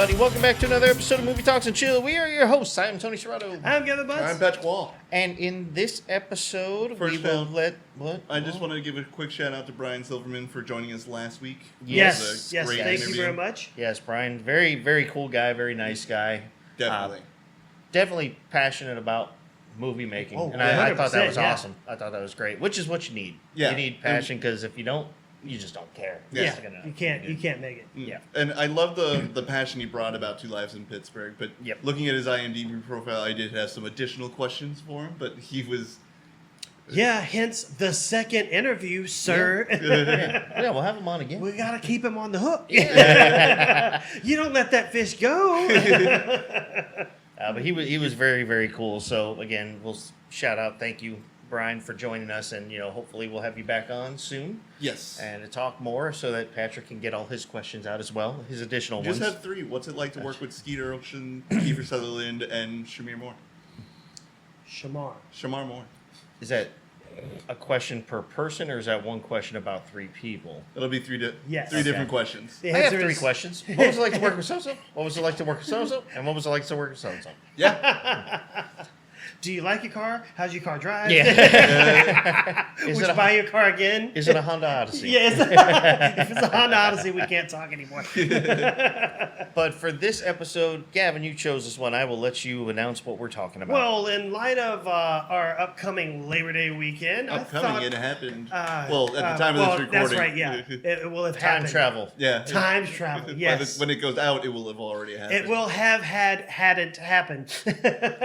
everybody. Welcome back to another episode of Movie Talks and Chill. We are your hosts. I'm Tony Serrato. I'm Gavin Butts. I'm Patrick Wall. And in this episode, we will let... What? I just wanted to give a quick shout out to Brian Silverman for joining us last week. Yes, It was a great thank interview. you very much. Yes, Brian. Very, very cool guy. Very nice guy. Definitely. Definitely passionate about movie making. Oh, and I thought that 100%, was yeah. awesome. I thought that was great, which is what you need. Yeah. You need passion, because if you don't, you just don't care. Yeah. It's gonna- You can't make it. Yeah. And I love the passion he brought about Two Lives in Pittsburgh. But Yep. looking at his IMDb profile, I did have some additional questions for him. But he was... Yeah, hence the second interview, sir. Yeah, we'll have him on again. We gotta keep him on the hook. You don't let that fish go. But he was very, very cool. So again, we'll shout out, thank you, Brian, for joining us, and hopefully we'll have you back on soon Yes. and to talk more so that Patrick can get all his questions out as well, his additional Just ones. have three. What's it like to work with Skeet Ulrich, Kiefer Sutherland, and Shamar Moore? Shamar Moore. Is that a question per person, or is that one question about three people? It'll be three Yes. different questions. The I have answer three is- questions. What was it like to work with so-so? What was it like to work with so-so? And what was it like to work with so-so? Yeah. Do you like your car? How's your car drive? Yeah. Would you buy your car again? Is it a Honda Odyssey? Yes. If it's a Honda Odyssey, we can't talk anymore. But for this episode, Gavin, you chose this one. I will let you announce what we're talking about. Well, in light of our upcoming Labor Day weekend, Upcoming, I thought, it happened. Well, at the time of this recording. That's right, yeah. It will have time happened. travel. Yeah. Time travel, yes. When it goes out, it will have already happened. It will have had it happen.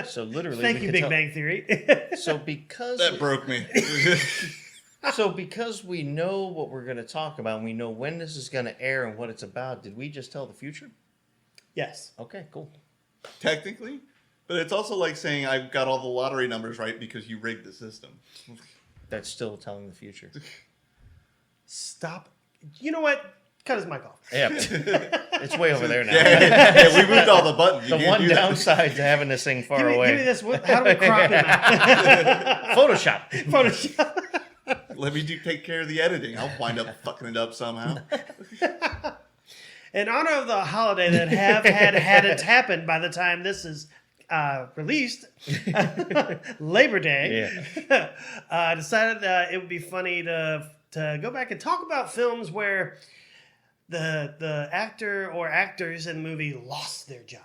So literally, Thank we you, could Big tell- Bang Theory. So because That broke me. because we know what we're going to talk about, and we know when this is going to air and what it's about, did we just tell the future? Yes. Okay, cool. Technically. But it's also like saying I've got all the lottery numbers right because you rigged the system. That's still telling the future. Stop. You know what? Cut his mic off. Yeah, it's way over there now. Yeah, we moved all the buttons. You The can't one do that. downside to having this thing far Give me away. this. How do we crop him out? Photoshop. Photoshop. Let me take care of the editing. I'll wind up fucking it up somehow. In honor of the holiday that had it happened by the time this is released, Labor Day, decided that it would be funny to go back and talk about films where the actor or actors in the movie lost their job.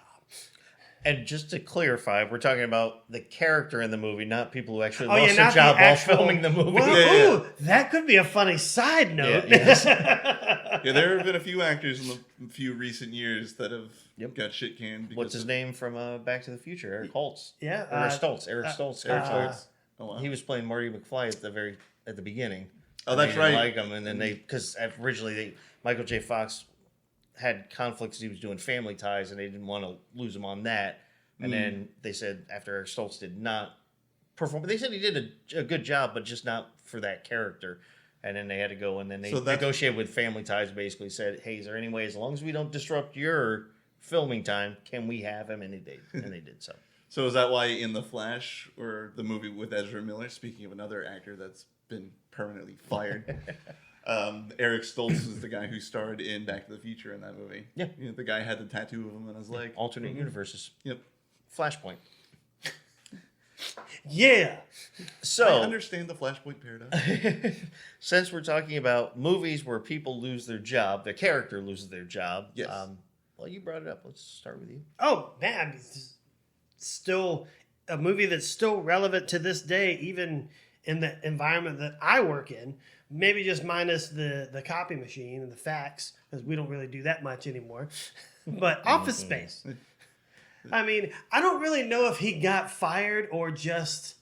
And just to clarify, we're talking about the character in the movie, not people who actually Oh, yeah, lost their not the job while actual- filming the movie. Well, Yeah. ooh, that could be a funny side note. yes. Yeah, there have been a few actors in the few recent years that have got shit canned. What's his name from Back to the Future? Eric Holtz. Yeah, Eric Stoltz. Eric Stoltz. Eric Stoltz. Oh, wow. He was playing Marty McFly at the beginning. Oh, They that's didn't right. Like him, and then because originally Michael J. Fox had conflicts. He was doing Family Ties, and they didn't want to lose him on that. And then they said after Eric Stoltz did not perform, they said he did a good job, but just not for that character. And then they had to go, and then they negotiated with Family Ties. Basically said, "Hey, is there any way, as long as we don't disrupt your filming time, can we have him?" And they did. And they did so. So is that why in The Flash, or the movie with Ezra Miller, speaking of another actor that's been permanently fired, Eric Stoltz is the guy who starred in Back to the Future in that movie. Yeah. You know, the guy had the tattoo of him on his leg. Alternate universes. Yep. Flashpoint. Yeah. So I understand the Flashpoint paradox. since we're talking about movies where people lose their job, their character loses their job. Yes. Well, you brought it up. Let's start with you. Oh man, it's still a movie that's still relevant to this day, even in the environment that I work in. Maybe just minus the copy machine and the fax, because we don't really do that much anymore. But Office Space. I mean, I don't really know if he got fired or just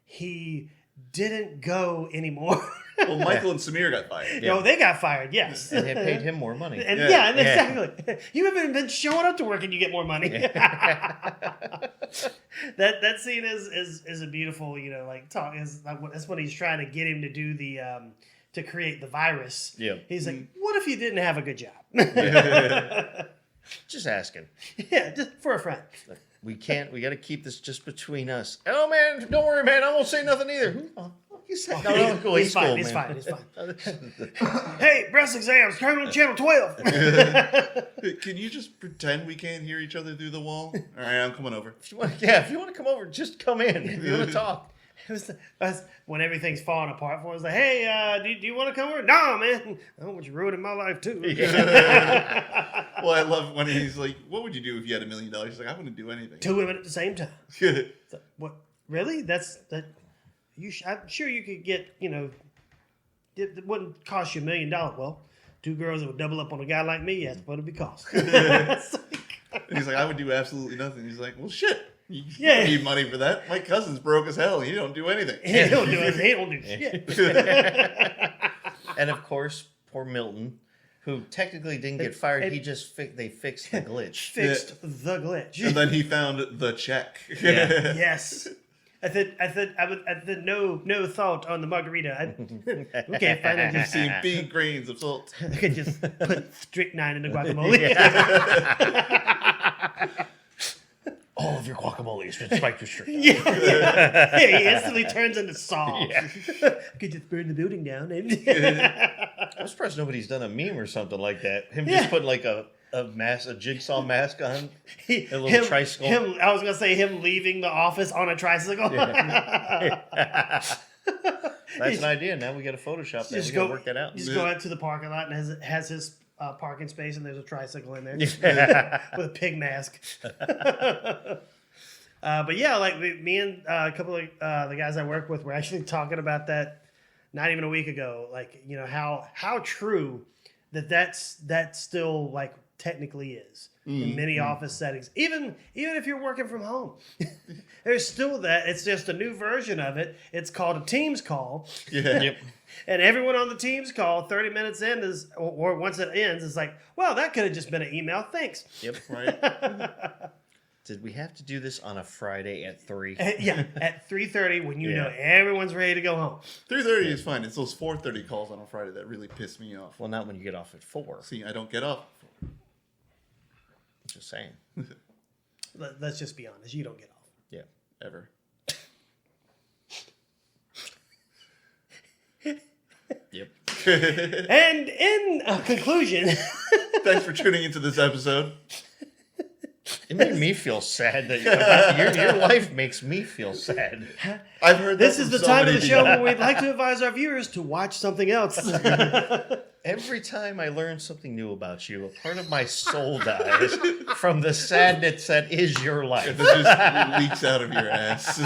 he didn't go anymore. Well, Michael and Samir got fired. Yeah. No, they got fired, yes. And they paid him more money. And Yeah. exactly. You haven't been showing up to work and you get more money. that scene is a beautiful, like talk. That's when he's trying to get him to do the to create the virus. Yeah. He's like, what if you didn't have a good job? Just asking. Yeah, just for a friend. We got to keep this just between us. Oh, man, don't worry, man. I won't say nothing either. you say? No, cool. He's fine. cool, He's man. fine. He's fine. Hey, breast exams. Turn on channel 12. Can you just pretend we can't hear each other through the wall? All right, I'm coming over. If you want to come over, just come in. If you want to talk. That's when everything's falling apart for us. Like, hey, do you want to come over? No, man. I don't want you ruining my life too. Well, I love when he's like, "What would you do if you had $1 million?" He's like, "I wouldn't do anything." 2 women at the same time. So, what? Really? That's that. I'm sure you could get. It wouldn't cost you $1 million. Well, 2 girls that would double up on a guy like me. That's what it'd be cost. And he's like, "I would do absolutely nothing." He's like, "Well, shit. You Yeah. don't need money for that. My cousin's broke as hell. He don't do anything." He don't do it. He don't do shit. And of course, poor Milton, who technically didn't get fired. and- He just they fixed the glitch. Fixed the glitch. And then he found the check. Yeah. Yes. I said no thought on the margarita. Okay, fine. I You just see big grains of salt. I could just put strychnine in the guacamole. All of your guacamole has been spiked with sugar. Yeah, he instantly turns into Saul. Yeah. I could just burn the building down. I'm surprised nobody's done a meme or something like that. Him just putting like a jigsaw mask on. A little tricycle. I was gonna say him leaving the office on a tricycle. That's an idea. Now we got to Photoshop that. We got to work that out. Just go out to the parking lot and has his parking space, and there's a tricycle in there with a pig mask. But yeah, like me and a couple of the guys I work with were actually talking about that not even a week ago. Like, how true that's still like technically is in many office settings. Even if you're working from home, there's still that. It's just a new version of it. It's called a Teams call. Yeah. Yep. And everyone on the Teams call, 30 minutes in is, or once it ends, it's like, well, that could have just been an email. Thanks. Yep. Right. Did we have to do this on a Friday at 3? Yeah, at 3:30 when you Yeah. know everyone's ready to go home. 3:30 is fine. It's those 4:30 calls on a Friday that really piss me off. Well, not when you get off at 4. See, I don't get up. Just saying. Let's just be honest. You don't get off. Yeah. Ever. Yep. And in conclusion, Thanks for tuning into this episode. It made me feel sad that your life makes me feel sad. I've heard this that is from the so time of many the show people. where we'd like to advise our viewers to watch something else. Every time I learn something new about you, a part of my soul dies from the sadness that is your life. That just leaks out of your ass.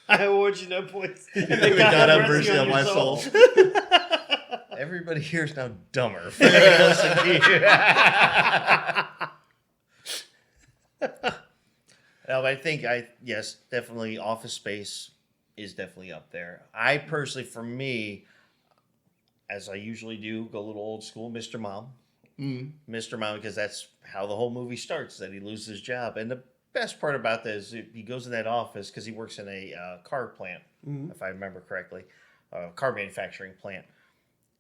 I award you no points. And May God have mercy on your my soul. Everybody here is now dumber for listening to you. No, I think yes, definitely Office Space is definitely up there. I personally, for me, as I usually do, go a little old school, Mr. Mom. Mr. Mom, because that's how the whole movie starts, that he loses his job. And the best part about that is he goes in that office because he works in a car plant, if I remember correctly, car manufacturing plant.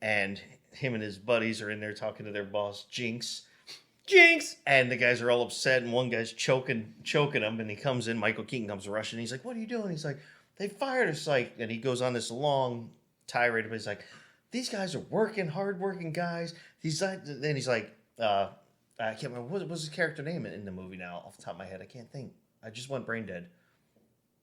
And him and his buddies are in there talking to their boss, Jinx. And the guys are all upset, and one guy's choking him, and he comes in, Michael Keaton comes rushing, he's like, "What are you doing?" He's like, "They fired us," and he goes on this long tirade, but he's like, "These guys are hard-working guys." Then he's like, I can't remember, what was his character name in the movie now, off the top of my head, I can't think. I just went brain dead.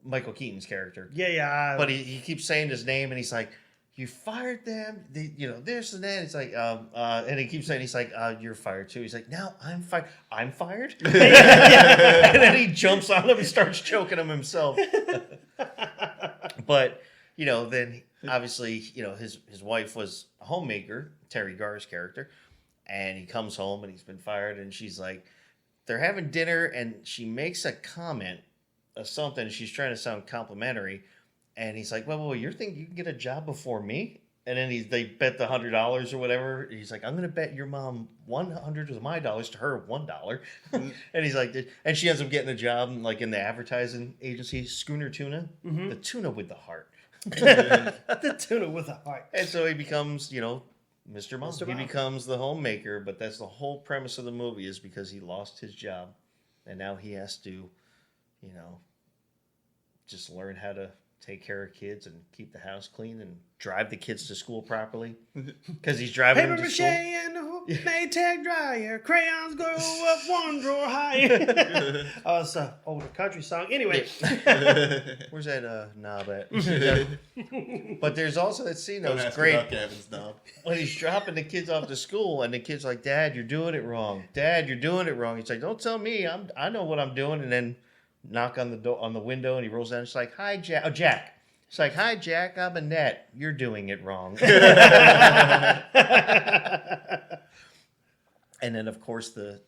Michael Keaton's character. Yeah. But he keeps saying his name, and he's like, "You fired them, this and that." It's like, and he keeps saying, he's like, "You're fired too." He's like, "Now I'm fired." I'm fired? And then he jumps on him and starts choking him himself. But, then obviously, his wife was a homemaker, Terry Garr's character, and he comes home and he's been fired, and she's like, they're having dinner, and she makes a comment of something. She's trying to sound complimentary. And he's like, well, you think you can get a job before me? And then they bet the $100 or whatever. He's like, I'm going to bet your mom 100 of my dollars to her $1. And he's like, and she ends up getting a job like in the advertising agency, Schooner Tuna, the tuna with the heart. The tuna with a heart. And so he becomes, Mr. Mom. Mr. He Mom. becomes the homemaker, but that's the whole premise of the movie, is because he lost his job. And now he has to, just learn how to take care of kids and keep the house clean and drive the kids to school properly because he's driving Paper them to mache school. and a Maytag dryer. Crayons go up one drawer higher. Oh, it's an older country song. Anyway. Where's that knob at? But there's also that scene that Don't was ask great about Gavin's knob. when he's dropping the kids off to school, and the kid's like, "Dad, you're doing it wrong. Dad, you're doing it wrong." He's like, "Don't tell me. I know what I'm doing." And then knock on the door on the window, and he rolls down. It's like, "Hi, Jack." Oh, Jack. It's like, "Hi, Jack. I'm Annette. You're doing it wrong." And then, of course, trying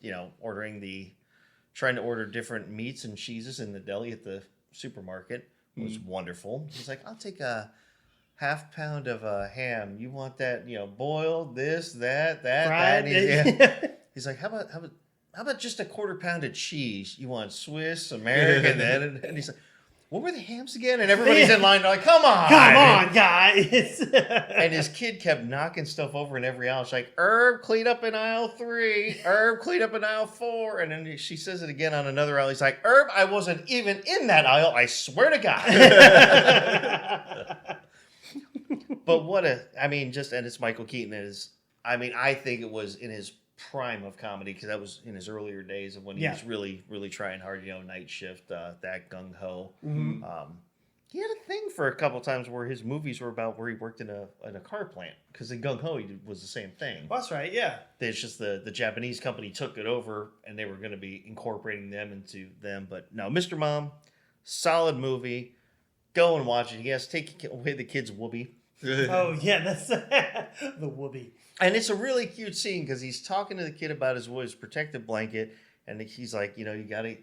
to order different meats and cheeses in the deli at the supermarket was wonderful. He's like, "I'll take a half pound of ham. You want that, boiled, this, that, Fried. that." He's like, how about just a quarter pound of cheese? You want Swiss, American, and he's like, "What were the hams again?" And everybody's in line, like, "Come on. Come on, guys. And his kid kept knocking stuff over in every aisle. She's like, "Herb, clean up in aisle 3. Herb, clean up in aisle 4. And then she says it again on another aisle. He's like, "Herb, I wasn't even in that aisle. I swear to God." But and it's Michael Keaton. I think it was in his prime of comedy because that was in his earlier days of when he was really, really trying hard, Night Shift, that Gung Ho. Mhm. He had a thing for a couple times where his movies were about where he worked in a car plant because in Gung Ho he was the same thing. That's right, yeah. It's just the Japanese company took it over and they were going to be incorporating them into them. But no, Mr. Mom, solid movie. Go and watch it. Yes, take away the kid's whoopee. Oh, yeah, that's the whoopee. And it's a really cute scene because he's talking to the kid about his protective blanket, and he's like, you gotta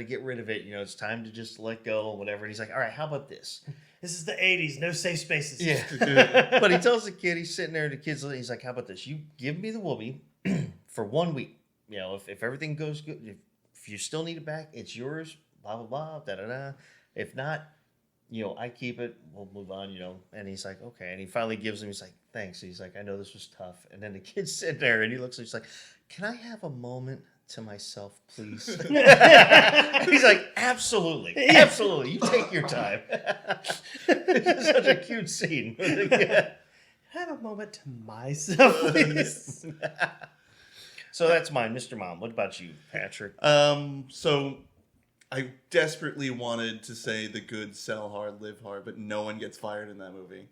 get rid of it. It's time to just let go and whatever. And he's like, "All right, how about this?" This is the 80s, no safe spaces. Yeah. But he tells the kid, he's sitting there, he's like, "How about this? You give me the whoopee for 1 week. If everything goes good, if you still need it back, it's yours. Blah blah blah. Da da da. If not, I keep it. We'll move on, And he's like, "Okay." And he finally gives him, he's like, "Thanks." He's like, "I know this was tough." And then the kid's sitting there and he looks, he's like, "Can I have a moment to myself, please?" And he's like, "Absolutely. Absolutely. You take your time." It's such a cute scene. Have a moment to myself, please. So that's mine, Mr. Mom. What about you, Patrick? So I desperately wanted to say the good sell hard, live hard, but no one gets fired in that movie.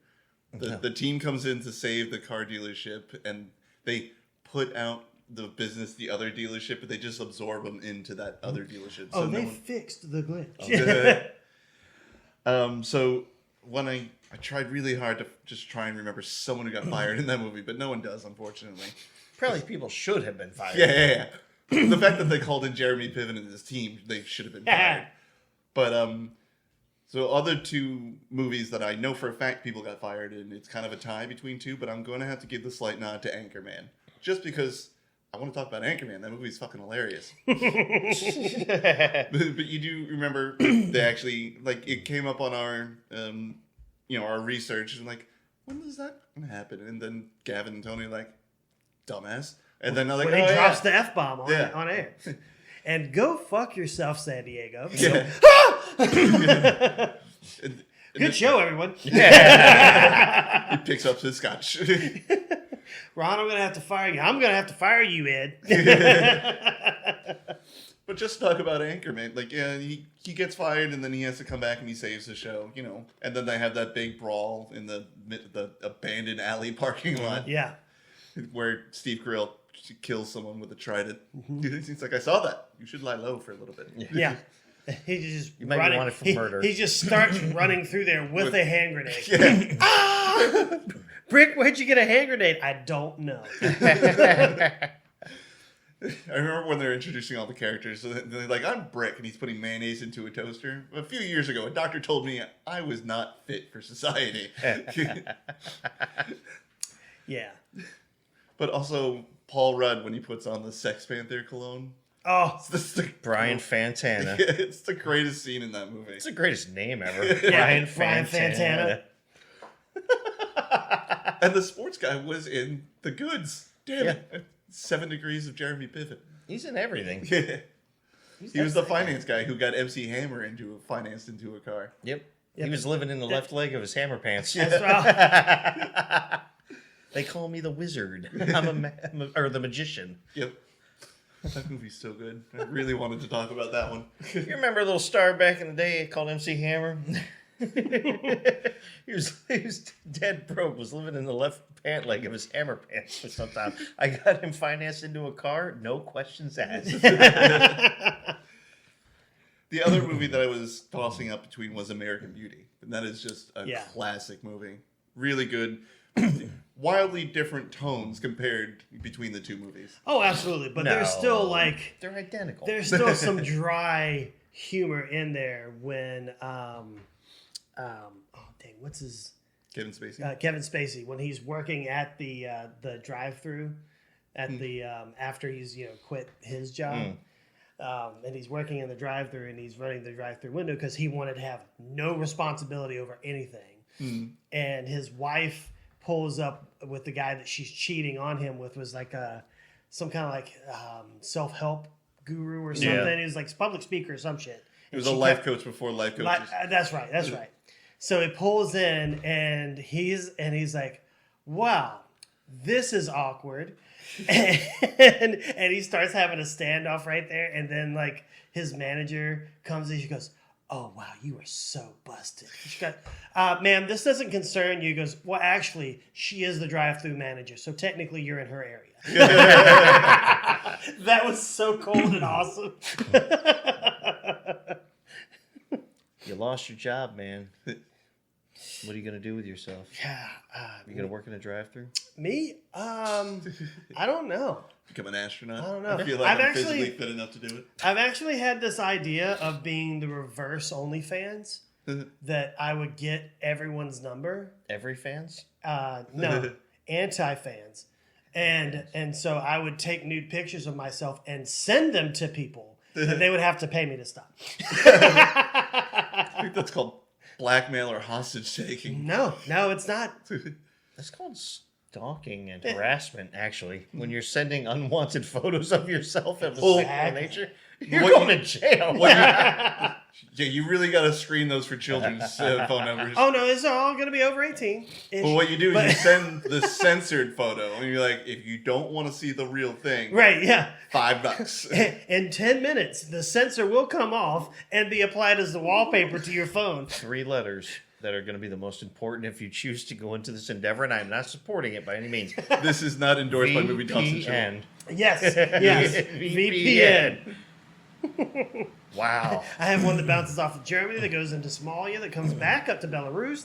The team comes in to save the car dealership, and they put out the business the other dealership, but they just absorb them into that other dealership. So They fixed the glitch. So when I tried really hard to just try and remember someone who got fired in that movie, but no one does, unfortunately. Probably people should have been fired. Yeah. The fact that they called in Jeremy Piven in this team, they should have been fired. But so other two movies that I know for a fact people got fired in, it's kind of a tie between two, but I'm going to have to give the slight nod to Anchorman. Just because I want to talk about Anchorman. That movie's fucking hilarious. But you do remember they actually, it came up on our, our research, and when does that happen? And then Gavin and Tony are like, "Dumbass." And then they're like, When he "Oh, drops yeah." the F-bomb on air. And go fuck yourself, San Diego. Yeah. Good show, everyone. He picks up his scotch. Ron, I'm going to have to fire you. I'm going to have to fire you, Ed. But just talk about Anchorman. He gets fired and then he has to come back and he saves the show, And then they have that big brawl in the abandoned alley parking lot. Yeah. Where Steve Carell kills someone with a trident. He's like, "I saw that. You should lie low for a little bit." Yeah. He just You might be wanted for murder. He just starts running through there with a hand grenade. Yeah. Ah! Brick, where'd you get a hand grenade? I don't know. I remember when they're introducing all the characters. So they're like, "I'm Brick," and he's putting mayonnaise into a toaster. A few years ago, a doctor told me I was not fit for society. Yeah. But also Paul Rudd when he puts on the Sex Panther cologne. Oh, Brian Fantana. It's the greatest scene in that movie. It's the greatest name ever. Yeah, Brian Brian Fantana. And the sports guy was in The Goods. Damn it. 7 Degrees of Jeremy Piven. He's in everything. He was the finance guy who got MC Hammer financed into a car. Yep. He was living in the left leg of his hammer pants. That's right. They call me the wizard. Or the magician. Yep. That movie's so good. I really wanted to talk about that one. You remember a little star back in the day called MC Hammer? he was dead broke, was living in the left pant leg of his hammer pants for some time. I got him financed into a car, no questions asked. The other movie that I was tossing up between was American Beauty. And that is just a Yeah. classic movie. Really good. Wildly different tones compared between the two movies. Oh, absolutely. But there's still like they're identical. there's still some dry humor in there when oh dang, what's his Kevin Spacey. Kevin Spacey when he's working at the drive-through at the after he's quit his job. And he's working in the drive-through and he's running the drive-through window because he wanted to have no responsibility over anything. And his wife pulls up with the guy that she's cheating on him with was like some kind of like self-help guru or something. Yeah. He was like public speaker or some shit. It was a life coach before life coaches. That's right. That's right. So he pulls in and he's like, wow, this is awkward. And he starts having a standoff right there. And then like his manager comes in, she goes, oh, wow, you are so busted. She got, ma'am, this doesn't concern you. He goes, well, actually, she is the drive-through manager. So technically you're in her area. That was so cold and awesome. You lost your job, man. What are you gonna do with yourself? Yeah. You gonna work in a drive-through? Me? I don't know. Become an astronaut. I don't know. I feel like I've I'm actually- physically fit enough to do it. I've actually had this idea of being the reverse OnlyFans, that I would get everyone's number. Every fans? No, anti-fans. And so I would take nude pictures of myself and send them to people. And they would have to pay me to stop. I think that's called blackmail or hostage taking. No, it's not. That's called stalking and harassment, actually. When you're sending unwanted photos of yourself of a sexual nature, you're What going you- to jail. Yeah, you really got to screen those for children's phone numbers. Oh, no, it's all going to be over 18. Well, what you do is you send the censored photo, and you're like, if you don't want to see the real thing, Right, yeah. $5. In 10 minutes, the sensor will come off and be applied as the wallpaper to your phone. 3 letters that are going to be the most important if you choose to go into this endeavor, and I'm not supporting it by any means. This is not endorsed by Movie Thompson Show. VPN. Yes, VPN. Wow. I have one that bounces off of Germany, that goes into Somalia, that comes back up to Belarus.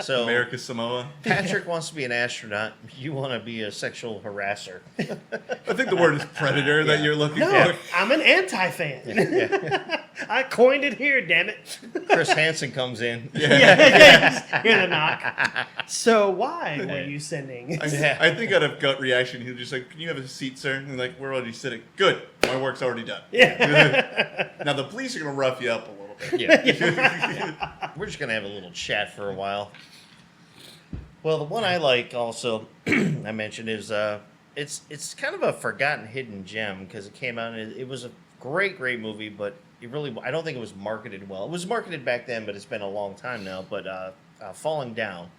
So America Samoa. Patrick wants to be an astronaut. You want to be a sexual harasser. I think the word is predator that you're looking No, for. I'm an anti-fan. I coined it here, damn it. Chris Hansen comes in. Yeah, hear the knock. So why were you sending? I think out of gut reaction, he was just like, can you have a seat, sir? And like, we're already sitting. Good. My work's already done. Now the police are going to rough you up a little bit. Yeah. We're just going to have a little chat for a while. Well, the one I like also, I mentioned, is it's kind of a forgotten hidden gem because it came out and it was a great movie, but I don't think it was marketed well. It was marketed back then, but it's been a long time now. But Falling Down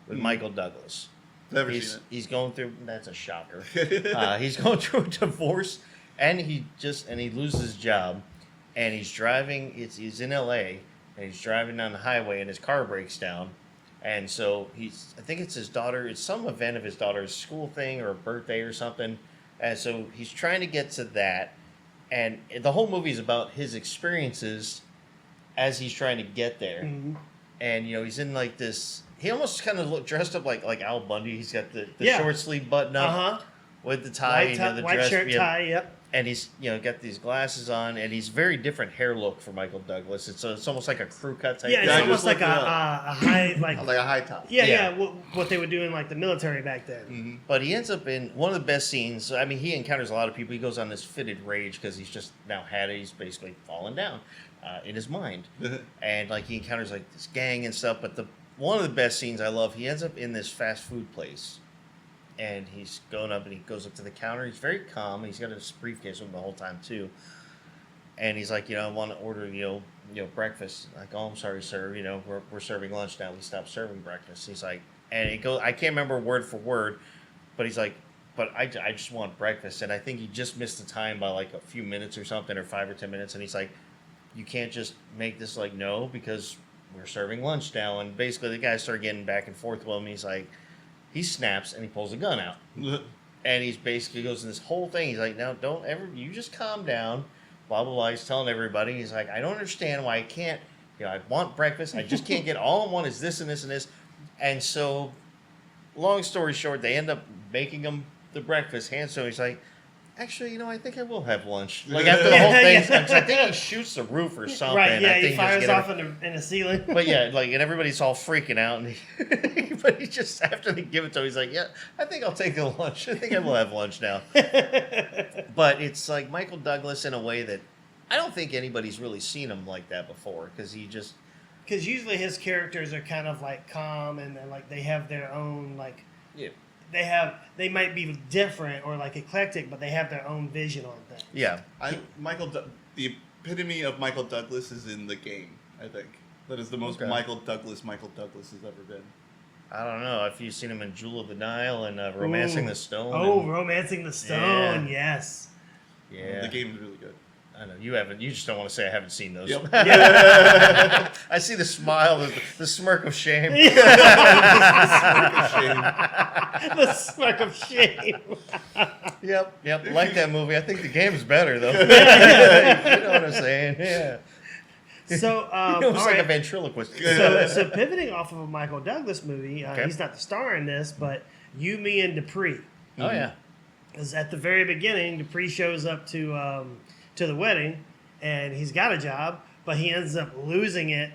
with Michael Douglas. Never seen it. He's going through. That's a shocker. He's going through a divorce, and he loses his job, and he's driving. He's in L.A. and he's driving down the highway, and his car breaks down, and so I think it's his daughter. It's some event of his daughter's school thing or a birthday or something, and so he's trying to get to that, and the whole movie is about his experiences as he's trying to get there, and he's in like this. He almost kind of dressed up like Al Bundy. He's got the short sleeve button up with the tie, White dress, shirt, tie, yep. and he's got these glasses on, and he's very different hair look for Michael Douglas. It's almost like a crew cut type. Yeah, thing. it's I almost just like a looked it high, like Like a high top. yeah. What they would do in like the military back then. But he ends up in one of the best scenes. I mean, he encounters a lot of people. He goes on this fitted rage because he's just now had it. He's basically fallen down in his mind, and like he encounters like this gang and stuff. But one of the best scenes I love, he ends up in this fast food place, and he's going up and he goes up to the counter. He's very calm. He's got his briefcase with him the whole time too. and he's like, I want to order, breakfast. Like, oh, I'm sorry, sir. We're serving lunch now. We stopped serving breakfast. He's like, and it goes. I can't remember word for word, but he's like, but I just want breakfast, and I think he just missed the time by like a few minutes or something, or 5 or 10 minutes, and he's like, you can't just make this like no, because we're serving lunch now. And basically the guys start getting back and forth with him. He's like, he snaps and he pulls a gun out. And he's basically goes in this whole thing. He's like, now don't ever, you just calm down. Blah, blah, blah. He's telling everybody. He's like, I don't understand why I can't, I want breakfast. I just can't get, all I want is this and this and this. And so, long story short, they end up making him the breakfast. So he's like, actually, I think I will have lunch. Like after the whole thing, I think he shoots the roof or something. Right, yeah, I think he fires off in the ceiling. But yeah, like, and everybody's all freaking out, and but he just, after they give it to him, he's like, yeah, I think I'll take the lunch. I think I will have lunch now. But it's like Michael Douglas in a way that I don't think anybody's really seen him like that before, because Because usually his characters are kind of like calm, and then like they have their own like. Yeah. They might be different or like eclectic, but they have their own vision on things. Yeah. The epitome of Michael Douglas is in The Game, I think. That is the most Michael Douglas has ever been. I don't know if you've seen him in Jewel of the Nile and Romancing the Stone. Oh, Romancing the Stone, yes. Yeah. The Game is really good. I know you haven't. You just don't want to say I haven't seen those. Yep. I see the smile, the smirk of shame. The smirk of shame. Yep. Like that movie. I think The Game's better though. You know what I'm saying? Yeah. So, It's all like a right. ventriloquist. So pivoting off of a Michael Douglas movie, Okay. he's not the star in this, but You, Me, and Dupree. Oh yeah. Because at the very beginning, Dupree shows up to the wedding, and he's got a job, but he ends up losing it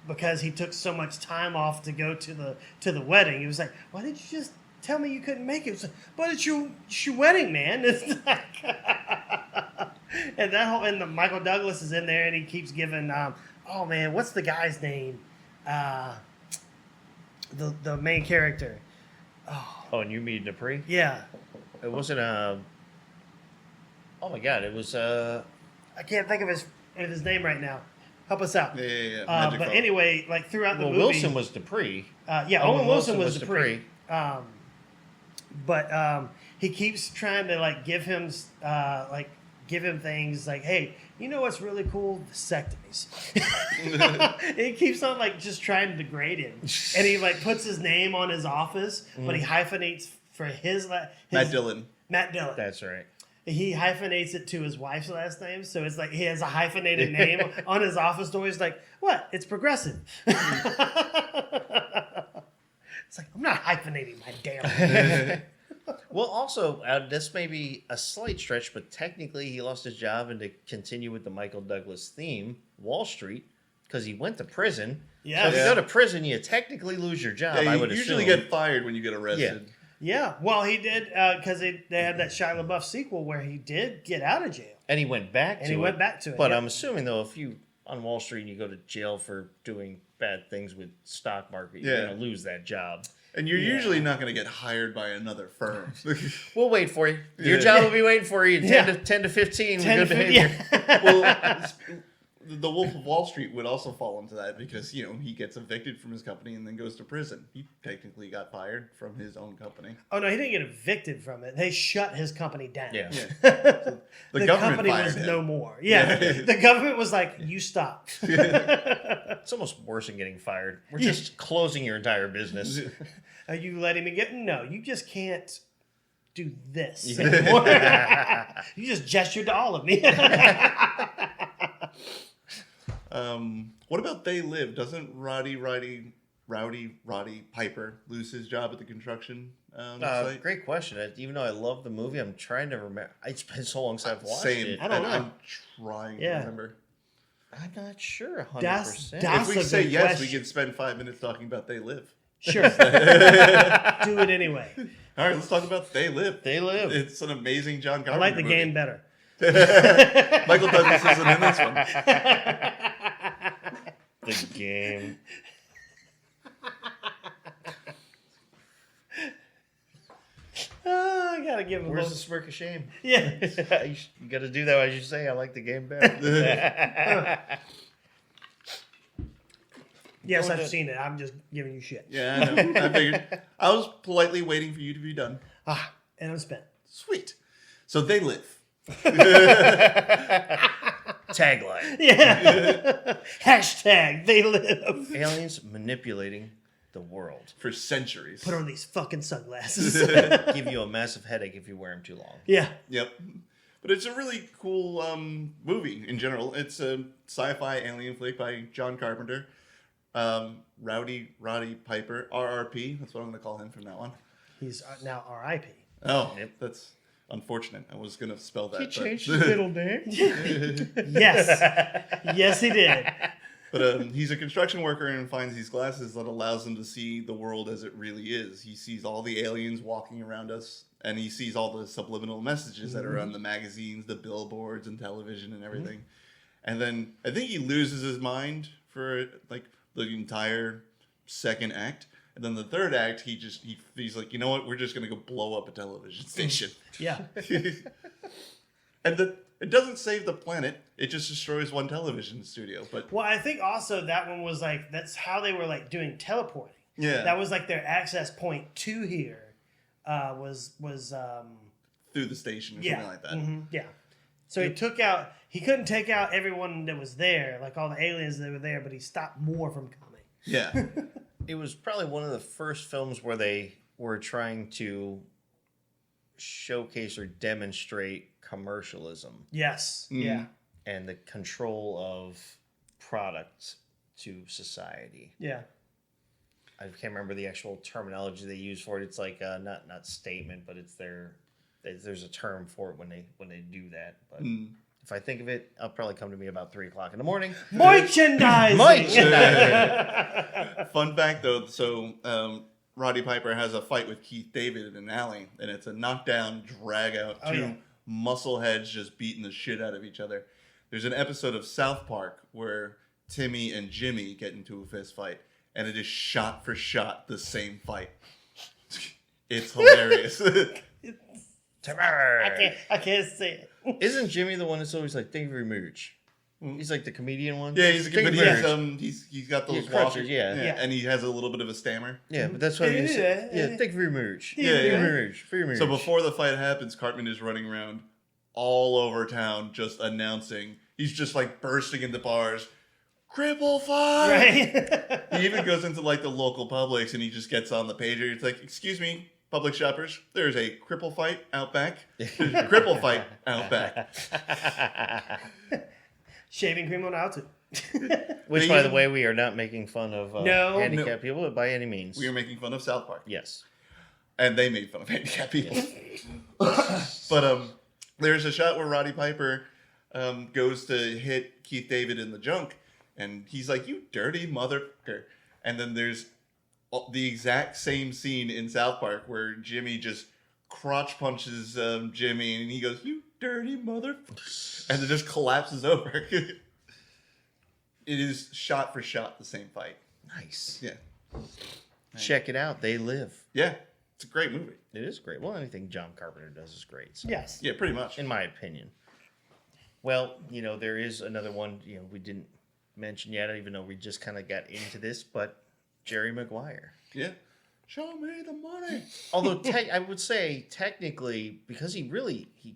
because he took so much time off to go to the wedding. He was like, "Why did you just tell me you couldn't make it?" It was like, "But it's your wedding, man." It's like, and the Michael Douglas is in there, and he keeps giving. Oh man, what's the guy's name? The main character. Oh, and You, Me, and Dupree. Yeah. It wasn't a. Oh my God! It was. I can't think of his name right now. Help us out. Yeah. But Magic anyway, like throughout the Well, movie, Wilson was Dupree. Owen Wilson was Dupree. But he keeps trying to like give him things like, hey, you know what's really cool? Vasectomies. He keeps on like just trying to degrade him, and he like puts his name on his office, but he hyphenates for his Matt Dillon. Matt Dillon. That's right. He hyphenates it to his wife's last name, so it's like he has a hyphenated name on his office door. He's like, "What? It's progressive." It's like, I'm not hyphenating my damn. Well, also, this may be a slight stretch, but technically he lost his job, and to continue with the Michael Douglas theme, Wall Street, because he went to prison. Yeah. So if you go to prison, you technically lose your job. Yeah, I you would usually assume. get fired when you get arrested. Yeah, well, he did because they had that Shia LaBeouf sequel where he did get out of jail. And he went back to it. But yeah. I'm assuming, though, if you on Wall Street and you go to jail for doing bad things with stock market, you're going to lose that job. And you're usually not going to get hired by another firm. We'll wait for you. Your job will be waiting for you. 10 to 15 with good behavior. Well, the Wolf of Wall Street would also fall into that because, he gets evicted from his company and then goes to prison. He technically got fired from his own company. Oh, no, he didn't get evicted from it. They shut his company down. Yeah. So The government company fired was him. no more. Yeah. The government was like, you stop. It's almost worse than getting fired. We're just closing your entire business. Are you letting me get? No, you just can't do this anymore. You just gestured to all of me. What about They Live? Doesn't Rowdy Piper lose his job at the construction site? Great question. Even though I love the movie, I'm trying to remember. It's been so long since I've watched Same. it. I don't know. I'm trying to remember. I'm not sure 100%. That's If we a say good yes, question. we can spend 5 minutes talking about They Live. Sure. Do it anyway. All right, let's talk about They Live. They Live. It's an amazing John Carpenter I like the movie. game better. Michael Douglas isn't in this one. The game. Oh, gotta give him Where's the those. smirk of shame? Yeah. You got to do that as you say. I like the game better. Yes, Going I've to- seen it. I'm just giving you shit. Yeah, I know. I figured. I was politely waiting for you to be done. And I'm spent. Sweet. So they live. Tagline: Yeah. Hashtag they live. aliens manipulating the world. For centuries. Put on these fucking sunglasses. Give you a massive headache if you wear them too long. Yeah. Yep. But it's a really cool movie in general. It's a sci-fi alien flick by John Carpenter. Roddy Piper, RRP. That's what I'm going to call him from now on. He's now R.I.P. Oh, Yep. that's unfortunate. I was going to spell that. He but- changed his middle name. Yes. Yes, he did. But he's a construction worker and finds these glasses that allows him to see the world as it really is. He sees all the aliens walking around us, and he sees all the subliminal messages that are on the magazines, the billboards, and television and everything. And then I think he loses his mind for like the entire second act. And then the third act, he's like, you know what? We're just gonna go blow up a television station. Yeah. And it doesn't save the planet. It just destroys one television studio. But Well, I think also that one was like, that's how they were like doing teleporting. yeah, That was like their access point to here. Was through the station or yeah. something like that. Yeah. So he couldn't take out everyone that was there, like all the aliens that were there, but he stopped more from coming. Yeah. It was probably one of the first films where they were trying to showcase or demonstrate commercialism Yes. Mhm. Yeah. and the control of product to society. Yeah. I can't remember the actual terminology they use for it. It's like not statement, but it's there's a term for it when they do that. But Mm. if I think of it, it'll probably come to me about 3:00 in the morning. Merchandising. Fun fact though, so Roddy Piper has a fight with Keith David in an alley, and it's a knockdown, drag out, Oh, two yeah. muscle heads just beating the shit out of each other. There's an episode of South Park where Timmy and Jimmy get into a fist fight, and it is shot for shot the same fight. It's hilarious. I can't say it. Isn't Jimmy the one that's always like, "Thank you very much"? He's like the comedian one. Yeah, he's a Thank good, you but very much. he's got those Yeah, crutches, walkers, yeah. Yeah. and he has a little bit of a stammer. Yeah, but that's what Yeah, he said. yeah. Yeah, thank you very much. Yeah, Thank you yeah. very much. Very much. So before the fight happens, Cartman is running around all over town just announcing. He's just like bursting into bars. Cripple fight! Right? He even goes into like the local Publix and he just gets on the pager. It's like, excuse me, Publix shoppers, there's a cripple fight out back. There's a cripple fight out back. Shaving cream on altitude. Which, They by the even- way, we are not making fun of No. handicapped people by any means. We are making fun of South Park. Yes. And they made fun of handicapped people. But there's a shot where Roddy Piper goes to hit Keith David in the junk, and he's like, "You dirty motherfucker!" And then there's the exact same scene in South Park where Jimmy just crotch punches Jimmy, and he goes, "You dirty motherfucker," and it just collapses over. It is shot for shot the same fight. Nice. Yeah, Check it out. They live. yeah, it's a great movie. It is great. Well, anything John Carpenter does is great. So, Yes. Yeah, pretty much. in my opinion. Well, there is another one, we didn't mention yet, even though we just kind of got into this, but Jerry Maguire. Yeah, show me the money. Although I would say technically, because he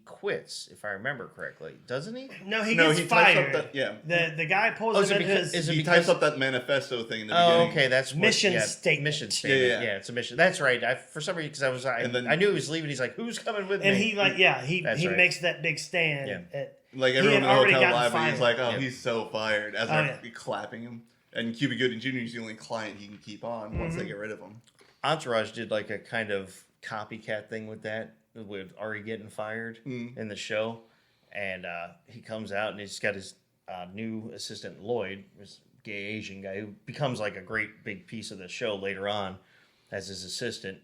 quits, if I remember correctly, doesn't he? No, he No, gets he types up fired. that. Yeah, The guy pulls Oh, him is it into because- his is it he types up that manifesto thing in the Oh, beginning. okay, that's what, Mission statement. Mission statement. Yeah, Yeah, yeah. it's a mission. That's right. For some reason, because And then- I knew he was leaving. He's like, "Who's coming with and me?" he That's right. makes that big stand. Yeah. He Like had everyone in the already hotel gotten lobby is fired. like, "Oh, Yeah. he's so fired," as Oh, they're yeah. clapping him. And Cuba Gooding Jr. is the only client he can keep on once Mm-hmm. they get rid of him. Entourage did like a kind of copycat thing with that, with Ari getting fired in the show, and he comes out and he's got his new assistant Lloyd, this gay Asian guy who becomes like a great big piece of the show later on as his assistant,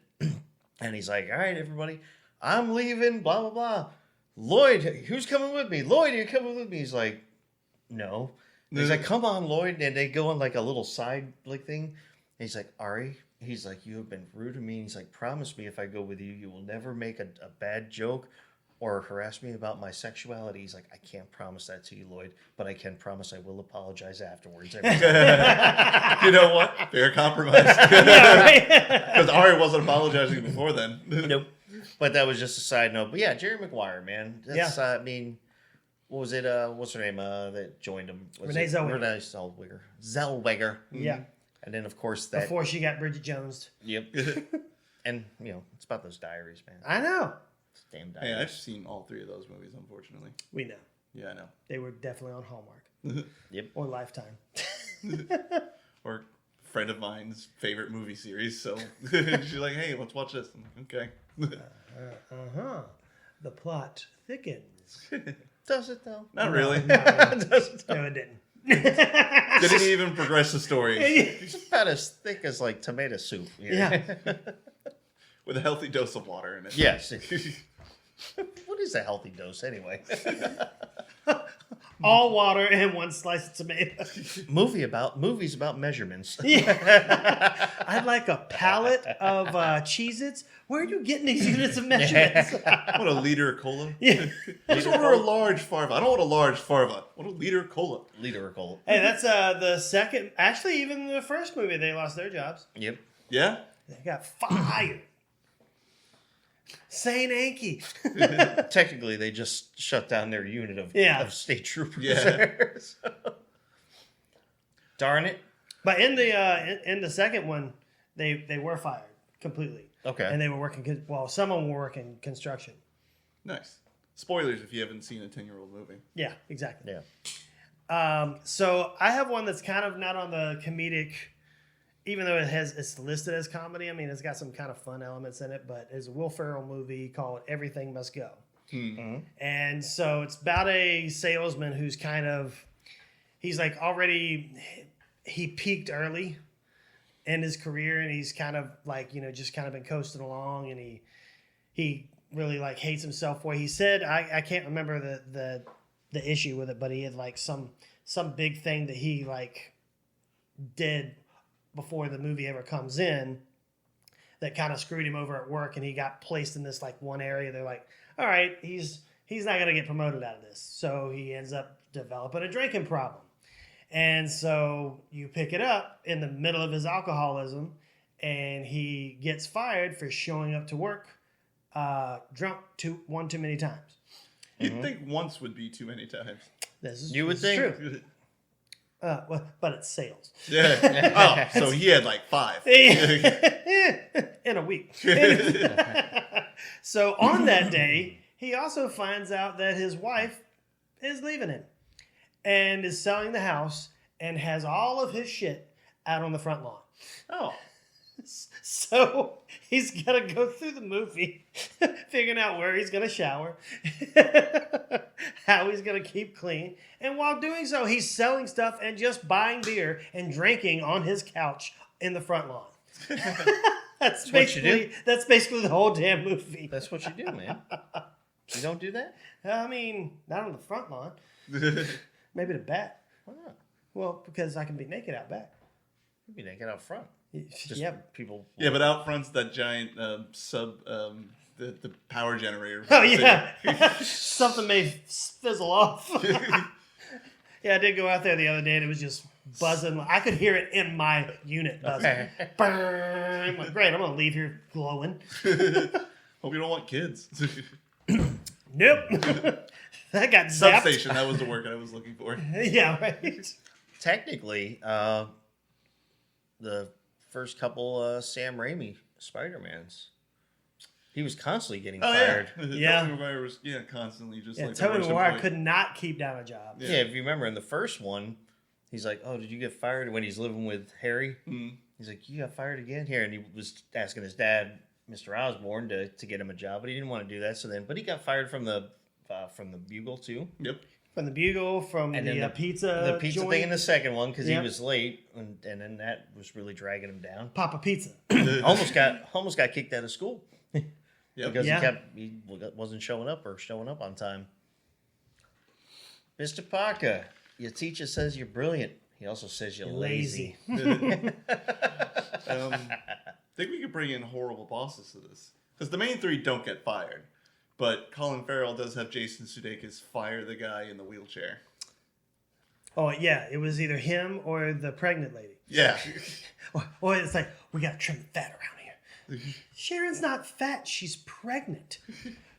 and he's like, "All right, everybody, I'm leaving." Blah blah blah. Lloyd, who's coming with me? Lloyd, are you coming with me? He's like, "No." He's like, "Come on, Lloyd," and they go on like a little side like thing. And he's like, "Ari," he's like, you have been rude to me. He's like, promise me if I go with you, you will never make a bad joke or harass me about my sexuality. He's like, I can't promise that to you, Lloyd, but I can promise I will apologize afterwards. You know what? Fair compromise. Yeah, right? Because Ari wasn't apologizing before then. Nope. But that was just a side note. But yeah, Jerry Maguire, man. That's, Yeah. I mean, what was it? What's her name that joined him? Was Renee it Zellweger. Renee Zellweger. Zellweger. Yeah. And then, of course, that. Before she got Bridget Jones. Yep. And, you know, it's about those diaries, man. I know. Damn Hey, I've diaries. seen all 3 of those movies, unfortunately. We know. Yeah, I know. They were definitely on Hallmark. Yep. Or Lifetime. Or a friend of mine's favorite movie series. So she's like, hey, let's watch this. I'm like, okay. Uh-huh. The plot thickens. Does it, though? Not really. Does it, though? No, it didn't. Didn't even progress the story. It's about as thick as, like, tomato soup. Yeah. With a healthy dose of water in it. Yes. What is a healthy dose, anyway? All water and 1 slice of tomato. Movies about measurements. Yeah. I'd like a pallet of Cheez-Its. Where are you getting these units of measurements? I want a liter of cola. Yeah. Let's order a large farva. I don't want a large farva. I want a liter of cola. Liter of cola. Hey, that's the second. Actually, even the first movie, they lost their jobs. Yep. Yeah? They got fired. Saint Anky. Technically, they just shut down their unit of, Yeah. of state troopers. Yeah. So- Darn it. But in the second one, they were fired completely. Okay. And they were working. Well, some of them were working construction. Nice. Spoilers if you haven't seen a 10-year-old movie. Yeah, exactly. Yeah. So I have one that's kind of not on the comedic, even though it's listed as comedy. I mean, it's got some kind of fun elements in it, but it's a Will Ferrell movie called Everything Must Go. And so it's about a salesman who's he's like already, he peaked early in his career, and he's kind of like, just kind of been coasting along, and he really like hates himself for it. He said, I can't remember the issue with it, but he had like some big thing that he like did before the movie ever comes in that kind of screwed him over at work, and he got placed in this like one area. They're like, all right, he's not going to get promoted out of this. So he ends up developing a drinking problem. And so you pick it up in the middle of his alcoholism, and he gets fired for showing up to work drunk one too many times. You'd think once would be too many times. You would think. True. But it's sales. Yeah. Oh, so he had like 5. In a week. So on that day, he also finds out that his wife is leaving him and is selling the house and has all of his shit out on the front lawn. Oh. So he's got to go through the movie figuring out where he's going to shower, how he's going to keep clean. And while doing so, he's selling stuff and just buying beer and drinking on his couch in the front lawn. That's what you do. basically the whole damn movie. That's what you do, man. You don't do that? I mean, not on the front lawn. Maybe the back. Why not? Well, because I can be naked out back. You'd be naked out front. Just Yeah. people. Yeah, but out front's that giant the power generator. Oh, yeah. Something may fizzle off. Yeah, I did go out there the other day, and it was just buzzing. I could hear it in my unit buzzing. Brrr. I'm like, great, I'm going to leave here glowing. Hope you don't want kids. Nope. That got zapped. Substation, that was the word I was looking for. Yeah, right. Technically, the first couple Sam Raimi Spider-Mans, he was constantly getting fired. Yeah. Tobey Maguire was constantly just Yeah, like Tobey the worst Maguire employee. could not keep down a job. Yeah, if you remember in the first one, he's like, "Oh, did you get fired?" When he's living with Harry, he's like, "You got fired again here," and he was asking his dad, Mr. Osborne, to get him a job, but he didn't want to do that. So then, but he got fired from the Bugle too. Yep. From the Bugle, from And the then pizza The pizza joint. thing in the second one because Yep. he was late, and then that was really dragging him down. Papa Pizza. almost got kicked out of school Yep. because Yeah. he wasn't showing up on time. Mr. Parker, your teacher says you're brilliant. He also says you're lazy. bring in horrible bosses to this. Because the main three don't get fired. But Colin Farrell does have Jason Sudeikis fire the guy in the wheelchair. Oh, yeah. It was either him or the pregnant lady. Yeah. Or it's like, we got to trim the fat around here. Sharon's not fat. She's pregnant.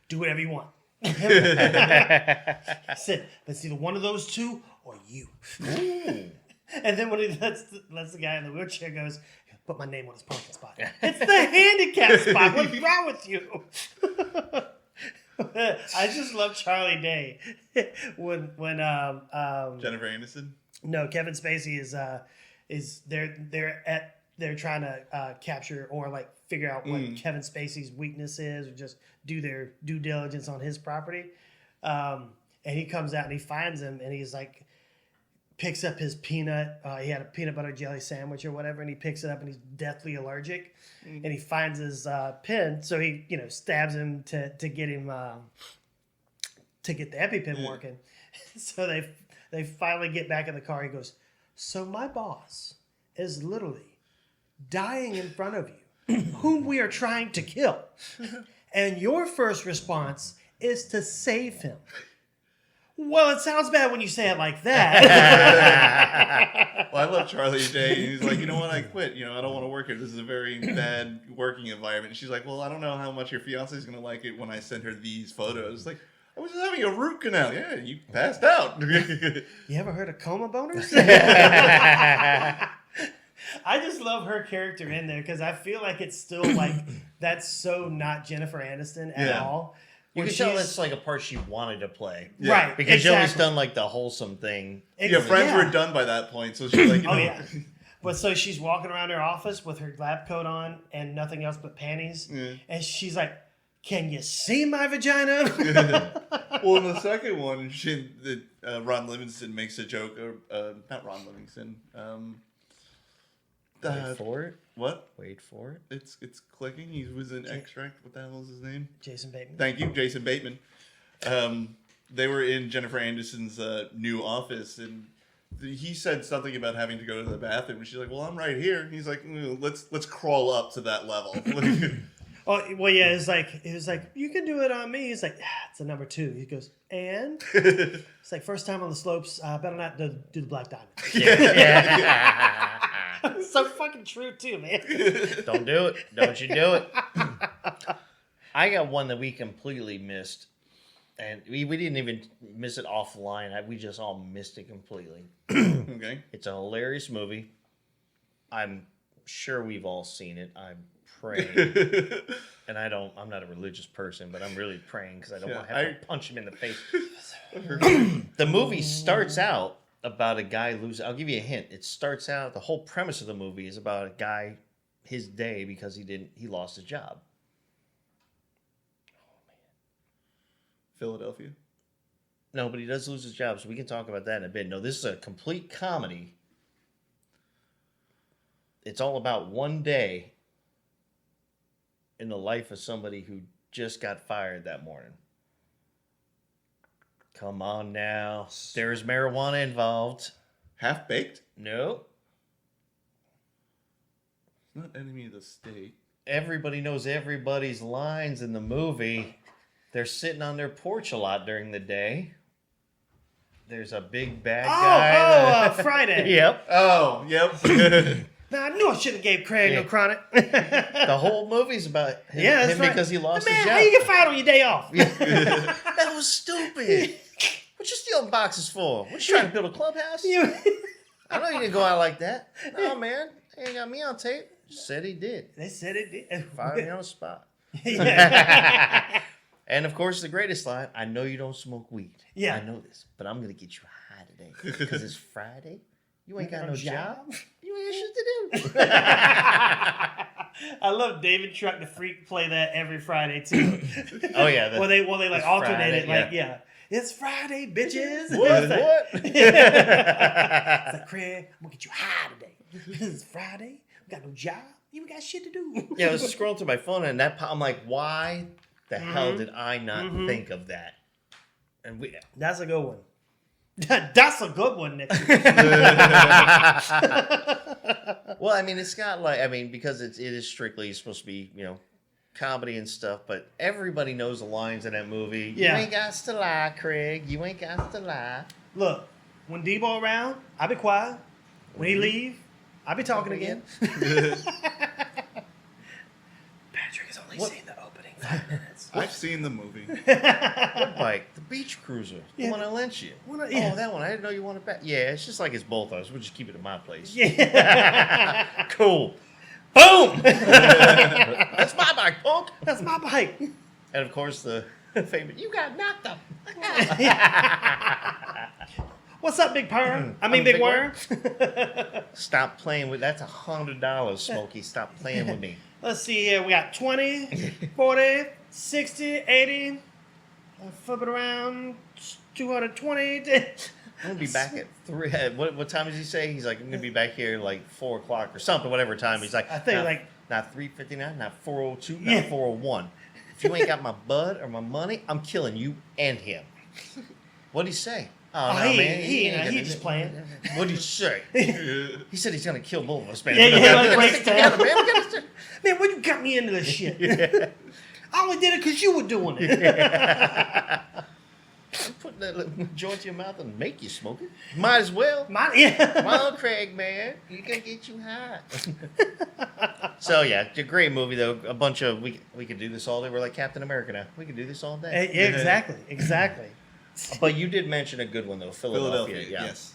Do whatever you want. I said, it's either one of those two or you. And then when he lets the guy in the wheelchair goes, put my name on his parking spot. It's the handicap spot. What's wrong with you? I just love Charlie Day. when Jennifer Aniston? No, Kevin Spacey is they're trying to capture or like figure out what Kevin Spacey's weakness is, or just do their due diligence on his property. And he comes out and he finds him, and he's like, picks up his peanut. He had a peanut butter jelly sandwich or whatever, and he picks it up, and he's deathly allergic. And he finds his pin, so he stabs him to get him to get the EpiPen working. So they finally get back in the car. He goes, so my boss is literally dying in front of you, whom we are trying to kill. And your first response is to save him. Well, it sounds bad when you say it like that. Well, I love Charlie Day. He's like, you know what? I quit. I don't want to work here. This is a very bad working environment. And she's like, well, I don't know how much your fiance is going to like it when I send her these photos. Like, I was having a root canal. Yeah, you passed out. You ever heard of coma boners? I just love her character in there because I feel like it's still like that's so not Jennifer Aniston at all. You can tell it's like a part she wanted to play. Yeah. Right. Because she always done like the wholesome thing. Friends were done by that point. So she's like, oh, yeah. But so she's walking around her office with her lab coat on and nothing else but panties. Yeah. And she's like, can you see my vagina? Well, in the second one, Ron Livingston makes a joke. Not Ron Livingston. Wait for it. What? Wait for it. It's clicking. He was in Extract. What the hell is his name? Jason Bateman. Thank you, Jason Bateman. They were in Jennifer Aniston's new office, and he said something about having to go to the bathroom. And she's like, "Well, I'm right here." And he's like, "Let's crawl up to that level." Oh well, yeah. It was like you can do it on me. He's like, it's a number 2. He goes, and it's like first time on the slopes. Better not do the black diamond. Yeah. It's so fucking true too, man. Don't do it. Don't you do it. I got one that we completely missed. And we didn't even miss it offline. We just all missed it completely. Okay. It's a hilarious movie. I'm sure we've all seen it. I'm praying. And I'm not a religious person, but I'm really praying because I don't want to have to punch him in the face. The movie starts out about a guy losing. I'll give you a hint. It starts out, the whole premise of the movie is about a guy, his day, because he lost his job. Philadelphia? No, but he does lose his job, so we can talk about that in a bit. No, this is a complete comedy. It's all about one day in the life of somebody who just got fired that morning. Come on now. There's marijuana involved. Half Baked? No. It's not Enemy of the State. Everybody knows everybody's lines in the movie. They're sitting on their porch a lot during the day. There's a big bad guy. Friday. Yep. Oh, yep. Nah, I knew I shouldn't have gave Craig no chronic. The whole movie's about him because he lost his job. How you get fired on your day off? That was stupid. What you stealing boxes for? What you trying to build a clubhouse? I know you didn't go out like that. No, man. He ain't got me on tape. Said he did. They said it did. Fired me on the spot. Yeah. And of course, the greatest line, I know you don't smoke weed. Yeah. I know this, but I'm going to get you high today. Because it's Friday. You ain't got no job. You ain't shit to do. I love David Truck the Freak play that every Friday too. Oh yeah. They like alternate Friday, it like it's Friday, bitches. What? It's like, Craig, I'm gonna get you high today. It's Friday. We got no job. You got shit to do. Yeah, I was scrolling through my phone and I'm like, why the hell did I not think of that? And that's a good one. That's a good one, Nick. Well, I mean, it's got like, I mean, because it is strictly supposed to be, comedy and stuff, but everybody knows the lines in that movie. Yeah. You ain't got to lie, Craig. You ain't got to lie. Look, when Debo around, I be quiet. When he leave, I be talking again. Patrick has only What? seen the opening 5 minutes. I've seen the movie. What bike? The Beach Cruiser. The Yeah. one I lent you. Yeah. Oh, that one. I didn't know you wanted back. Yeah, it's just like it's both of us. We'll just keep it at my place. Yeah. Cool. Boom! That's my bike, punk. That's my bike. And of course, the famous, you got knocked up. What's up, Big Purr? I mean, I'm Big Big Worm. Stop playing with, that's $100, Smokey. Stop playing with me. Let's see here. We got 20, 40, 60, 80. Flip it around. 220. I'm gonna be back at 3. What time does he say? He's like, I'm gonna be back here like 4 o'clock or something, whatever time. He's like, I think not, like- not 3:59, not 4:02, Yeah. not 4:01. If you ain't got my bud or my money, I'm killing you and him. What'd he say? Oh, no, he- man. he ain't gonna- just playing. What'd he say? He said he's gonna kill both of us, man. Yeah, We yeah, gotta like stick breaks together, down. man. We gotta stick- Man, what you got me into this shit? I only did it because you were doing it. Put that little joint in your mouth and make you smoke it. Might as well. Yeah. Come on, Craig, man. You can get you high. So yeah, it's a great movie though. A bunch of we could do this all day. We're like Captain America now. We can do this all day. Yeah, exactly. But you did mention a good one though, Philadelphia. Philadelphia, Yeah. yes.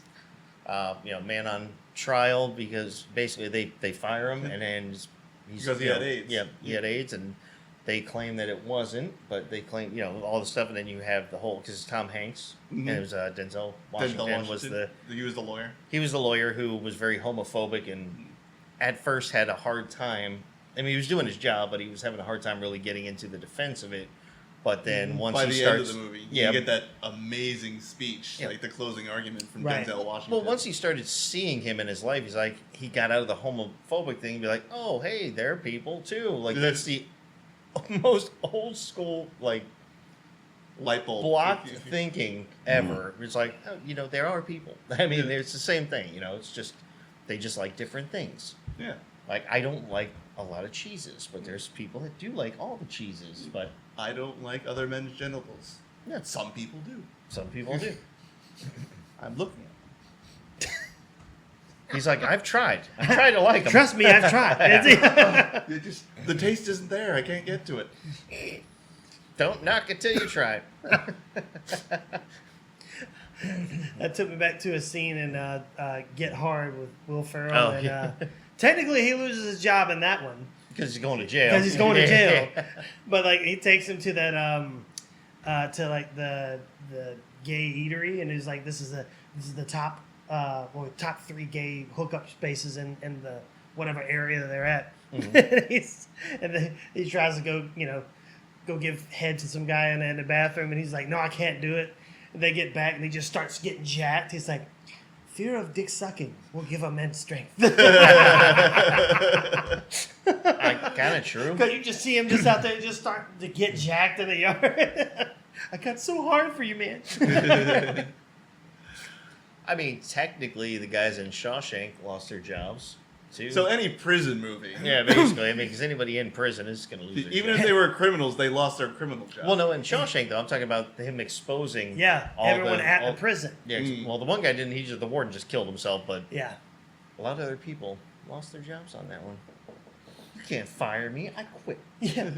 Man on trial because basically they fire him and then he's Because he had AIDS. Yeah, he had AIDS and they claim that it wasn't, but they claim all the stuff, and then you have the whole because it's Tom Hanks and it was Denzel Washington was he was the lawyer. he was the lawyer who was very homophobic and at first had a hard time. I mean, he was doing his job, but he was having a hard time really getting into the defense of it. But then once By he the starts, end of the movie, yeah, you get that amazing speech, Yeah. like the closing argument from Right. Denzel Washington. well, once he started seeing him in his life, he's like, he got out of the homophobic thing and be like, oh, hey, they're people too. Like that's the most old school like light bulb blocked thinking ever. It's like, oh, there are people. I mean, Yeah. it's the same thing. It's just they just like different things. Yeah. Like I don't like a lot of cheeses, but there's people that do like all the cheeses. But I don't like other men's genitals. yeah, Some people do. some people do. I'm looking at He's like, I've tried to like them. Trust me, I've tried. it. The taste isn't there. I can't get to it. Don't knock it till you try. That took me back to a scene in Get Hard with Will Ferrell. Oh, and, yeah. Technically, he loses his job in that one Because he's going to jail. because he's going to jail. But like, he takes him to that to like the gay eatery, and he's like, this is the top top 3 gay hookup spaces in the whatever area that they're at. And then he tries to go give head to some guy in the bathroom, and he's like, no, I can't do it. And they get back, and he just starts getting jacked. He's like, fear of dick sucking will give a man strength. Kind of true. Because you just see him just out there just starting to get jacked in the yard. I got so hard for you, man. I mean, technically, the guys in Shawshank lost their jobs too. So any prison movie, yeah, basically, I mean, because anybody in prison is going to lose. Their even job. if they were criminals, they lost their criminal job. Well, no, in Shawshank though, I'm talking about him exposing. Yeah, all everyone at all- the prison. Yeah, Mm. well, the one guy didn't. The warden just killed himself, but Yeah. a lot of other people lost their jobs on that one. You can't fire me. I quit. Yeah.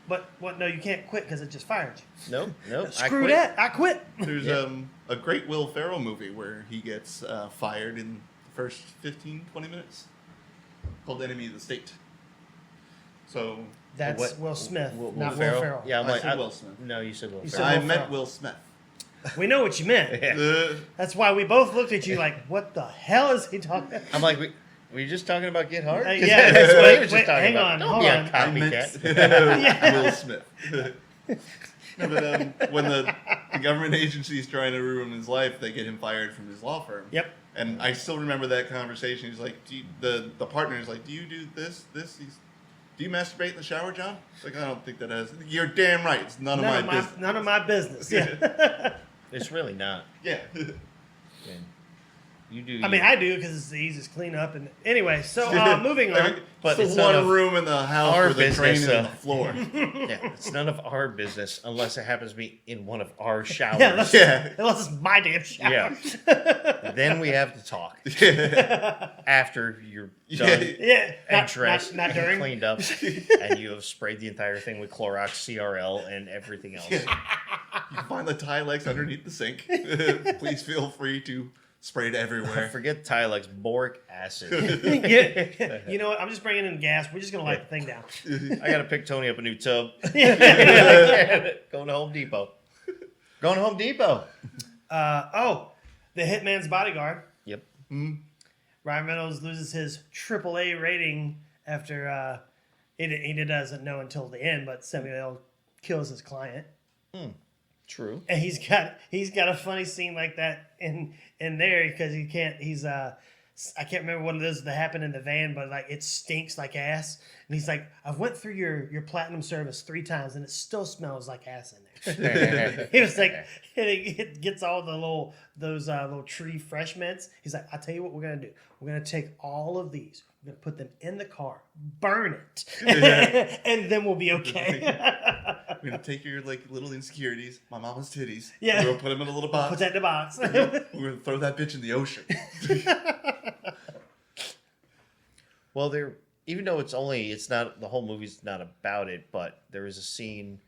But no, you can't quit because it just fired you. Nope. I Screw quit. that. I quit. There's Yeah. a great Will Ferrell movie where he gets fired in the first 15, 20 minutes called Enemy of the State. So That's What- Will Smith, Will not Will Ferrell. Yeah, I'm I like, said Will Smith. No, you said Will You Ferrell. said I Will meant Ferrell. Will Smith. We know what you meant. Yeah. That's why we both looked at you like, what the hell is he talking? I'm like, were you just talking about Get Hard? 'Cause yeah, that's what he wait, was just wait, talking hang about. on, Don't hold be on. a I meant copycat. Will Smith. No, but when the government agency is trying to ruin his life, they get him fired from his law firm. Yep. And I still remember that conversation. He's like, the partner is like, do you do this? Do you masturbate in the shower, John? It's like, I don't think that has. You're damn right. It's none of my business. None of my business. Yeah. It's really not. Yeah. Man. You do. I mean, I do because it's the easiest clean up. And anyway, so moving on. But it's it's the none one of room in the house our where the drain business, is on the floor. Yeah, it's none of our business unless it happens to be in one of our showers. Yeah, unless, Yeah. unless it's my damn shower. Yeah. Then we have to talk after you're done Yeah, and not, dressed not and during. cleaned up, and you have sprayed the entire thing with Clorox, CRL, and everything else. You find the Tilex underneath the sink. Please feel free to spray it everywhere. Forget Tilex, boric acid. Yeah. You know what? I'm just bringing in gas. We're just gonna light the thing down. I gotta pick Tony up a new tub. Going to Home Depot. Going to Home Depot. The Hitman's Bodyguard. Yep. Ryan Reynolds loses his AAA rating after he doesn't know until the end, but Samuel L. kills his client. True. And he's got a funny scene like that in there because I can't remember what it is that happened in the van, but like it stinks like ass. And he's like, I've went through your platinum service 3 times and it still smells like ass in there. He was like, it gets all the little tree fresh mints. He's like, I'll tell you what we're gonna do. We're gonna take all of these. We're gonna put them in the car, burn it, and then we'll be okay. We're gonna take your like little insecurities, my mama's titties. Yeah. We're gonna put them in a little box. Put that in the box. We're gonna throw that bitch in the ocean. Well, even though it's not the whole movie's not about it, but there is a scene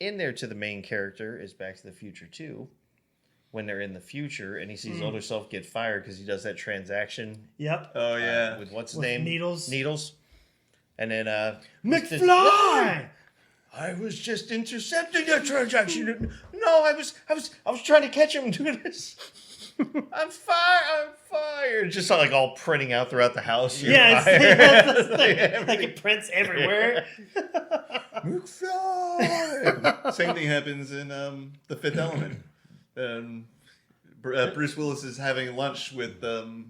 in there to the main character is Back to the Future 2 when they're in the future and he sees older self get fired because he does that transaction Yep. Oh yeah. with what's his With name? Needles. And then McFly. I was just intercepting that transaction. No, I was trying to catch him doing this. I'm fired. Just like all printing out throughout the house. You're Yeah, fired. like it prints everywhere. McFly. Same thing happens in The Fifth Element. Bruce Willis is having lunch with the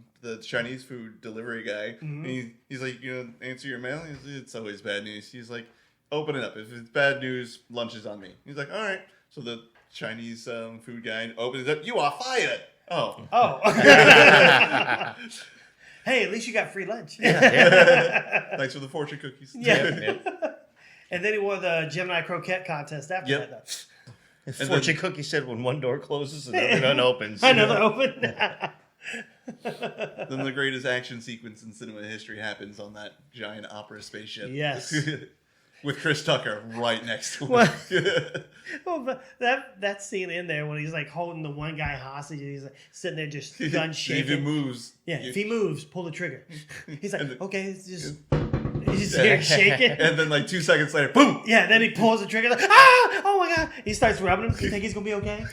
Chinese food delivery guy. Mm-hmm. And he's like, answer your mail? It's always bad news. He's like, open it up. If it's bad news, lunch is on me. He's like, all right. So the Chinese food guy opens it up. You are fired. Oh. Hey, at least you got free lunch. Thanks for the fortune cookies. Yeah. And then he won the Gemini croquette contest after Yep. that. And Fortune Cookie said when one door closes, another one opens. Another open. Then the greatest action sequence in cinema history happens on that giant opera spaceship. Yes. With Chris Tucker right next to him. Well, well, but that scene in there when he's like holding the one guy hostage and he's like sitting there just gun If shaking. he moves. Yeah, if he moves, pull the trigger. He's like, And the- okay, it's just he's here shaking. And then like 2 seconds later, boom! Yeah, then he pulls the trigger. Like, oh my god! He starts rubbing him. You think he's gonna be okay?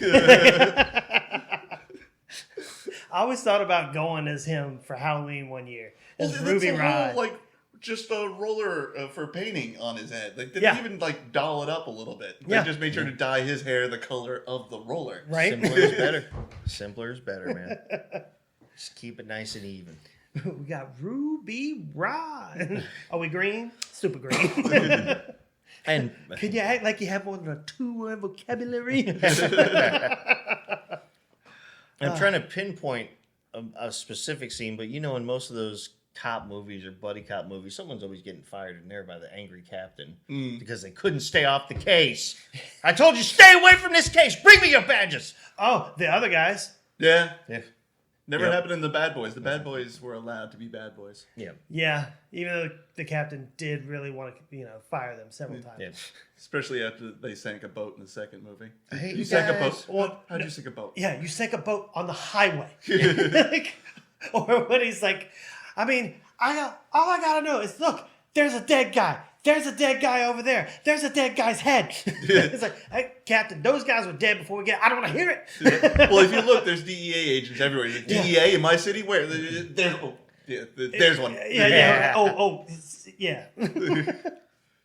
I always thought about going as him for Halloween one year as Well, Ruby that's a Rod. whole, like, just a roller for painting on his head. Like, they Yeah. didn't even like doll it up a little bit. They Yeah. just made sure to dye his hair the color of the roller. Right? Simpler is better. Simpler is better, man. Just keep it nice and even. We got Ruby Rod. Are we green? Super green. And Can you act like you have more than a 2-word vocabulary? I'm trying to pinpoint a specific scene, but in most of those cop movies or buddy cop movies, someone's always getting fired in there by the angry captain because they couldn't stay off the case. I told you, stay away from this case. Bring me your badges. Oh, the other guys. Yeah. Yeah. Never Yep. happened in the Bad Boys. The Bad Boys were allowed to be bad boys. Yeah. Yeah, even though the captain did really want to, fire them several times. Yeah. Especially after they sank a boat in the second movie. I hate You you sank a guys. boat. How'd you sink a boat? Yeah, you sank a boat on the highway. Like, or when he's like, I mean, all I gotta know is look, there's a dead guy. There's a dead guy over there. There's a dead guy's head. It's like, hey, Captain, those guys were dead before we get. I don't want to hear it. Well, if you look, there's DEA agents everywhere. The DEA in my city? Where? There's one. Yeah. Oh, yeah.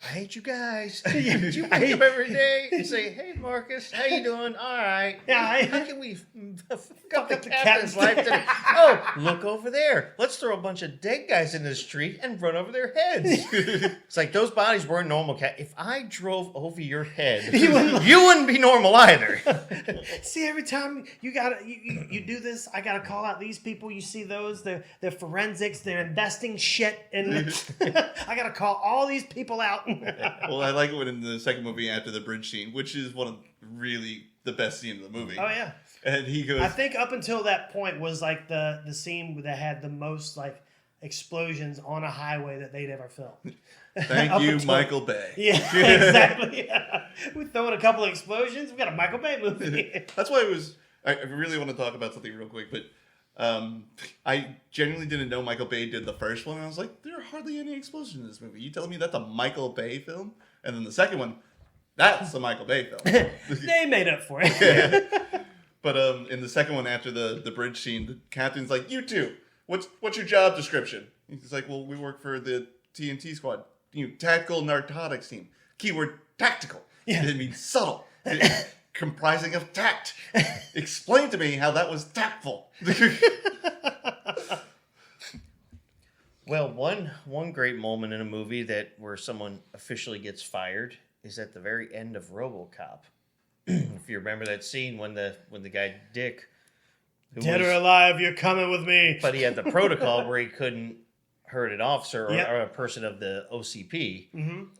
I hate you guys. Yeah, You wake up every day and say, "Hey, Marcus, how you doing? All right. Yeah, How can we fuck up the the captain's captain's life today? Oh, look over there. Let's throw a bunch of dead guys in the street and run over their heads." It's like those bodies weren't normal. If I drove over your head, you wouldn't be normal either. See, every time you do this, I gotta call out these people. You see those? They're forensics. They're investing shit, and I gotta call all these people out. Well, I like it when in the second movie after the bridge scene, which is one of really the best scene of the movie. Oh yeah. And he goes, I think up until that point was like the scene that had the most like explosions on a highway that they'd ever filmed. "Thank Up you, until- Michael Bay." Yeah, exactly. We throw in a couple of explosions. We got a Michael Bay movie. That's why it was. I really want to talk about something real quick, but I genuinely didn't know Michael Bay did the first one. I was like, there are hardly any explosions in this movie. You telling me that's a Michael Bay film? And then the second one, that's a Michael Bay film. They made up for it. But in the second one, after the bridge scene, the captain's like, "You two, what's your job description?" He's like, "Well, we work for the TNT squad, tactical narcotics team. Keyword tactical. Yeah. It means subtle, comprising of tact. Explain to me how that was tactful." Well, one great moment in a movie where someone officially gets fired is at the very end of RoboCop. If you remember that scene when the guy Dick, who Dead was- or alive, you're coming with me. but he had the protocol where he couldn't hurt an officer or, Yep. or a person of the OCP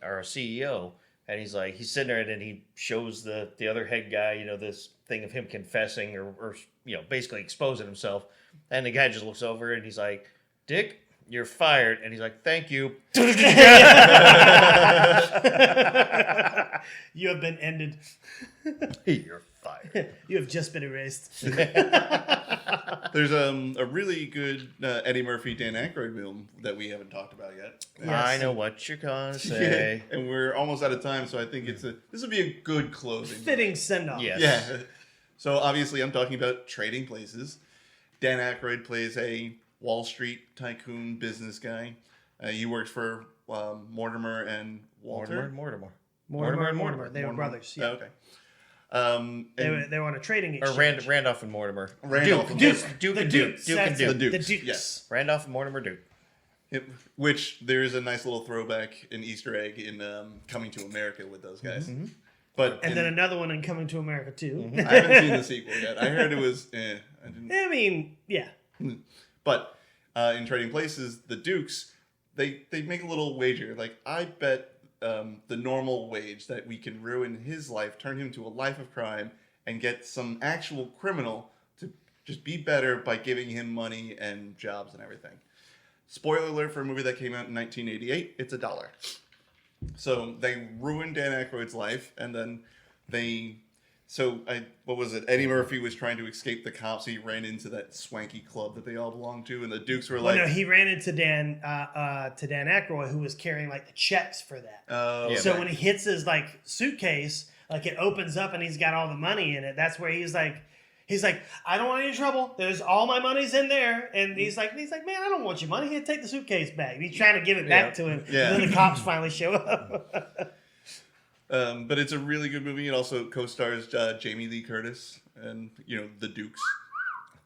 or a CEO. And he's sitting there, and then he shows the other head guy, this thing of him confessing or basically exposing himself. And the guy just looks over and he's like, "Dick, you're fired." And he's like, "Thank you." You have been ended. You're fired. You have just been erased. There's a really good Eddie Murphy, Dan Aykroyd film that we haven't talked about yet. Yes. I know what you're gonna say. And we're almost out of time, so I think this would be a good closing. Fitting send off. Yes. Yeah. So obviously, I'm talking about Trading Places. Dan Aykroyd plays a Wall Street tycoon business guy. He works for Mortimer and Walter. Mortimer. Mortimer and Mortimer. They were Mortimer. brothers. Yeah. Oh, okay. And They were on a trading Or exchange. Randolph and Mortimer. Randolph and Duke. Mortimer. Duke The and Duke. Dukes. Duke and That's Duke. The Dukes. The Dukes. Yes. Randolph and Mortimer Duke. Which there is a nice little throwback, an Easter egg in Coming to America with those guys. But And then another one in Coming to America too. I haven't seen the sequel yet. I heard it was. I didn't. I mean, yeah. But in Trading Places, the Dukes, they make a little wager. Like, I bet the normal wage that we can ruin his life, turn him to a life of crime, and get some actual criminal to just be better by giving him money and jobs and everything. Spoiler alert for a movie that came out in 1988, it's $1. So they ruined Dan Aykroyd's life, and then what was it? Eddie Murphy was trying to escape the cops. He ran into that swanky club that they all belonged to, and the Dukes were Well, like, no, he ran into Dan Aykroyd, who was carrying like the checks for that. Yeah, So okay. when he hits his like suitcase, like it opens up and he's got all the money in it. That's where he's like, "I don't want any trouble. There's all my money's in there." And he's like, "Man, I don't want your money. Here, take the suitcase back." He's trying to give it back to him. Yeah. And then the cops finally show up. But it's a really good movie. It also co-stars Jamie Lee Curtis and the Dukes.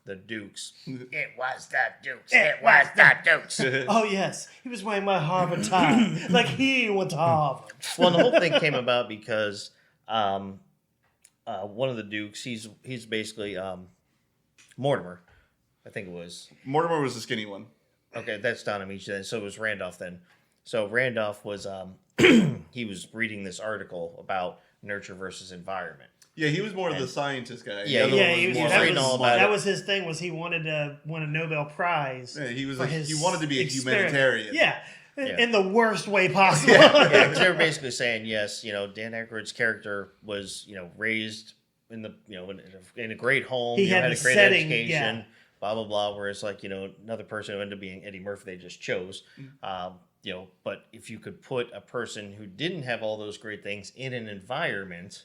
The Dukes. It was the Dukes. It was the Dukes. Oh yes, he was wearing my Harvard tie, like he went to Harvard. Well, the whole thing came about because one of the Dukes, he's basically Mortimer, I think it was. Mortimer was the skinny one. Okay, that's Don Amici then. So it was Randolph then. So Randolph was he was reading this article about nurture versus environment. Yeah, he was more of the scientist guy. Yeah, The other Yeah, one he was, more that like was- smart. that was his thing. Was he wanted to win a Nobel Prize? Yeah, he for his he wanted to be a experiment. humanitarian. Yeah, Yeah. in the worst way possible. Yeah, because they were basically saying yes. Dan Aykroyd's character was raised in the in a great home. He had had a the great setting, education. yeah. Blah blah blah. Whereas another person who ended up being Eddie Murphy, they just chose. But if you could put a person who didn't have all those great things in an environment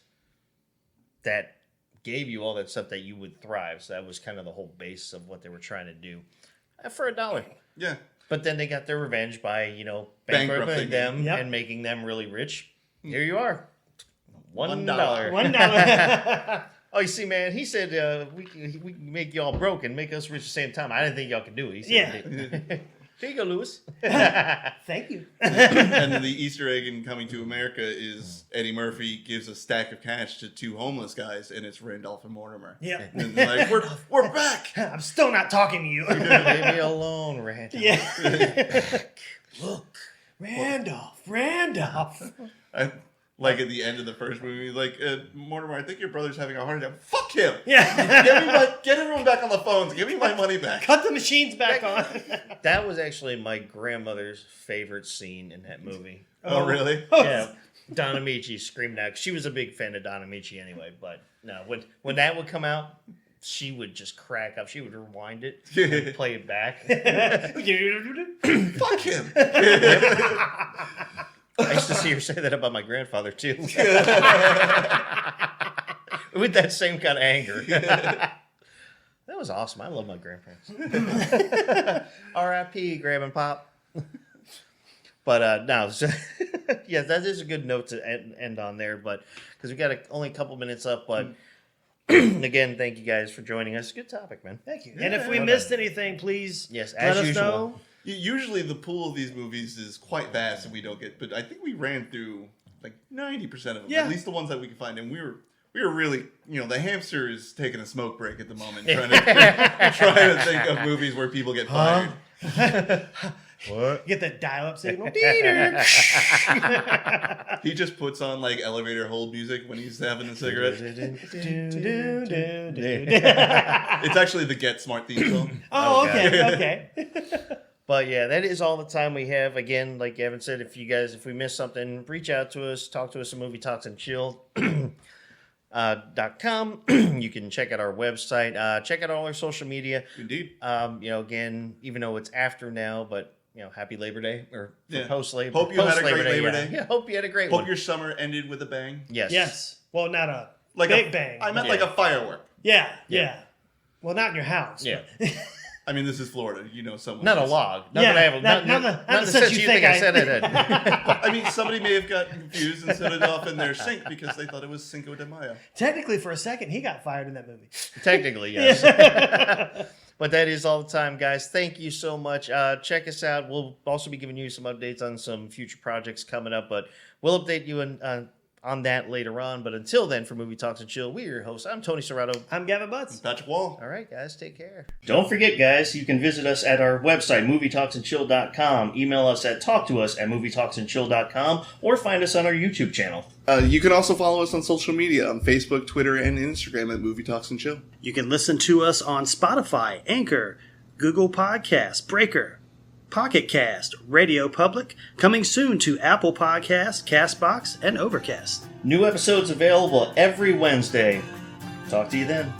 that gave you all that stuff, that you would thrive. So that was kind of the whole base of what they were trying to do for $1. Yeah. But then they got their revenge by, Bankrupting bankrupting them Yep. and making them really rich. Here you are. $1. $1. Oh, you see, man, he said we can make y'all broke and make us rich at the same time. I didn't think y'all could do it. He said, Yeah. Here you go, Lewis. Thank you. And then the Easter egg in Coming to America is Eddie Murphy gives a stack of cash to two homeless guys, and it's Randolph and Mortimer. Yeah. And they're like, we're back. I'm still not talking to you. Leave me alone, Randall. Yeah. Look, Randolph. Like at the end of the first movie, like Mortimer, I think your brother's having a heart attack. Fuck him. Yeah. Get everyone back on the phones. Give me my money back. Cut the machines back on. That was actually my grandmother's favorite scene in that movie. Oh, really? Yeah, Don Amici screamed out. She was a big fan of Don Amici anyway, but no, when that would come out, she would just crack up. She would rewind it, and play it back. Fuck him. I used to see her say that about my grandfather too, with that same kind of anger. That was awesome. I love my grandparents. R.I.P. Grab and Pop. But no, so, yeah, that is a good note to end on there. But because we got only a couple minutes up, but again, thank you guys for joining us. Good topic, man. Thank you. And if we missed anything, please Yes, let as us usual. know. Usually the pool of these movies is quite vast and we don't get, but I think we ran through like 90% of them, Yeah. at least the ones that we could find. And we were really, the hamster is taking a smoke break at the moment, trying to think of movies where people get fired. What? Get that dial-up signal. He just puts on like elevator hold music when he's having a cigarette. It's actually the Get Smart theme song. Oh, Okay. okay. But yeah, that is all the time we have. Again, like Gavin said, if we missed something, reach out to us, talk to us at Movie Talks and Chill. .com. You can check out our website. Check out all our social media. Indeed. Again, even though it's after now, but happy Labor Day or Yeah. post Labor. Hope you had a great Labor yeah. Day. Yeah, hope you had a great Hope one. your summer ended with a bang. Yes. Yes. Well, not a Like big a bang. I meant Yeah. like a firework. Yeah. Well, not in your house. Yeah. I mean, this is Florida. Someone. Not a else. log. Not Yeah, that I have. not Not the sense you think I said it. I mean, somebody may have gotten confused and set it off in their sink because they thought it was Cinco de Mayo. Technically, for a second, he got fired in that movie. Technically, yes. But that is all the time, guys. Thank you so much. Check us out. We'll also be giving you some updates on some future projects coming up, but we'll update you on that later on. But until then, for Movie Talks and Chill, we're your hosts. I'm Tony Serrato. I'm Gavin Butts. Patrick Wall. All right, guys, take care. Don't forget, guys, you can visit us at our website, movietalksandchill.com. Email us at talktous@movietalksandchill.com, or find us on our YouTube channel. You can also follow us on social media on Facebook, Twitter, and Instagram at Movie Talks and Chill. You can listen to us on Spotify, Anchor, Google Podcasts, Breaker, Pocket Cast, Radio Public, coming soon to Apple Podcasts, CastBox, and Overcast. New episodes available every Wednesday. Talk to you then.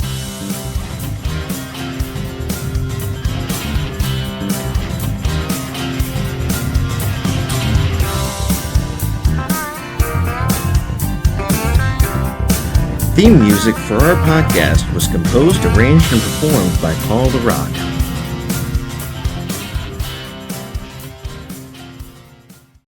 Theme music for our podcast was composed, arranged, and performed by Paul the Rock.